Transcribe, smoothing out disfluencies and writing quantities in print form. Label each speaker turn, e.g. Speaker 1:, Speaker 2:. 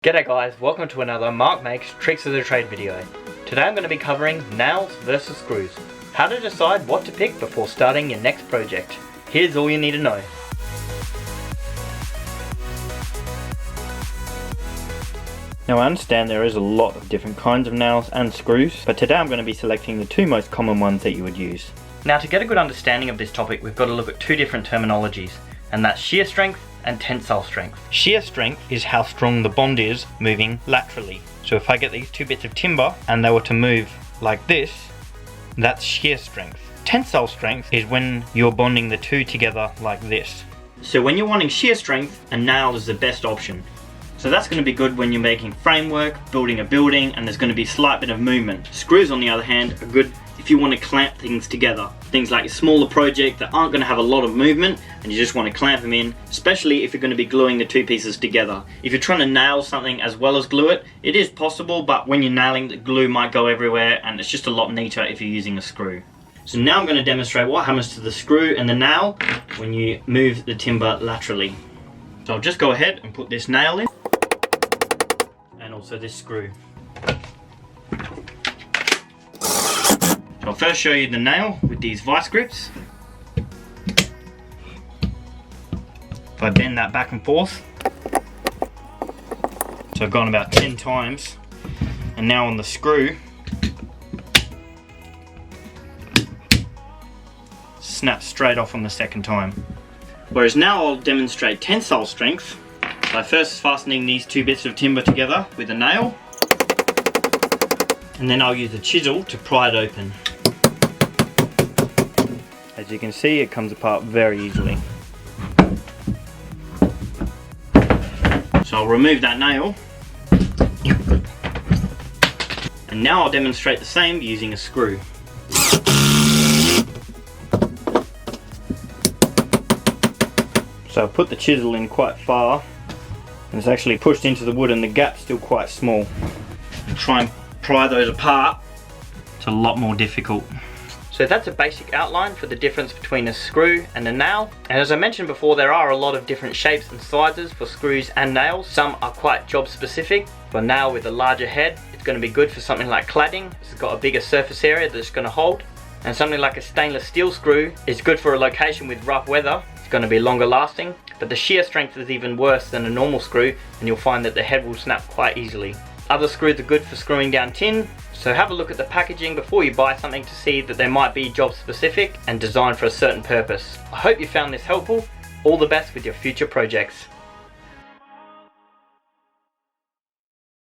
Speaker 1: G'day guys, welcome to another Mark Makes Tricks of the Trade video. Today I'm going to be covering nails versus screws. How to decide what to pick before starting your next project. Here's all you need to know. Now I understand there is a lot of different kinds of nails and screws, but today I'm going to be selecting the two most common ones that you would use. Now to get a good understanding of this topic, we've got to look at two different terminologies, and that's shear strength and tensile strength. Shear strength is how strong the bond is moving laterally. So if I get these two bits of timber and they were to move like this, that's shear strength. Tensile strength is when you're bonding the two together like this. So when you're wanting shear strength, a nail is the best option. So that's going to be good when you're making framework, building a building, and there's going to be a slight bit of movement. Screws on the other hand are good if you want to clamp things together. Things like a smaller project that aren't going to have a lot of movement and you just want to clamp them in, especially if you're going to be gluing the two pieces together. If you're trying to nail something as well as glue it, it is possible, but when you're nailing, the glue might go everywhere and it's just a lot neater if you're using a screw. So now I'm going to demonstrate what happens to the screw and the nail when you move the timber laterally. So I'll just go ahead and put this nail in and also this screw. So I'll first show you the nail with these vice grips. If I bend that back and forth, so I've gone about 10 times, and now on the screw, snaps straight off on the second time. Whereas now I'll demonstrate tensile strength by first fastening these two bits of timber together with a nail, and then I'll use a chisel to pry it open. As you can see, it comes apart very easily. So I'll remove that nail. And now I'll demonstrate the same using a screw. So I've put the chisel in quite far, and it's actually pushed into the wood and the gap's still quite small. And try and pry those apart, it's a lot more difficult. So that's a basic outline for the difference between a screw and a nail. And as I mentioned before, there are a lot of different shapes and sizes for screws and nails. Some are quite job specific. For a nail with a larger head, it's going to be good for something like cladding. It's got a bigger surface area that it's going to hold. And something like a stainless steel screw is good for a location with rough weather. It's going to be longer lasting. But the shear strength is even worse than a normal screw, and you'll find that the head will snap quite easily. Other screws are good for screwing down tin, so have a look at the packaging before you buy something to see that they might be job specific and designed for a certain purpose. I hope you found this helpful. All the best with your future projects.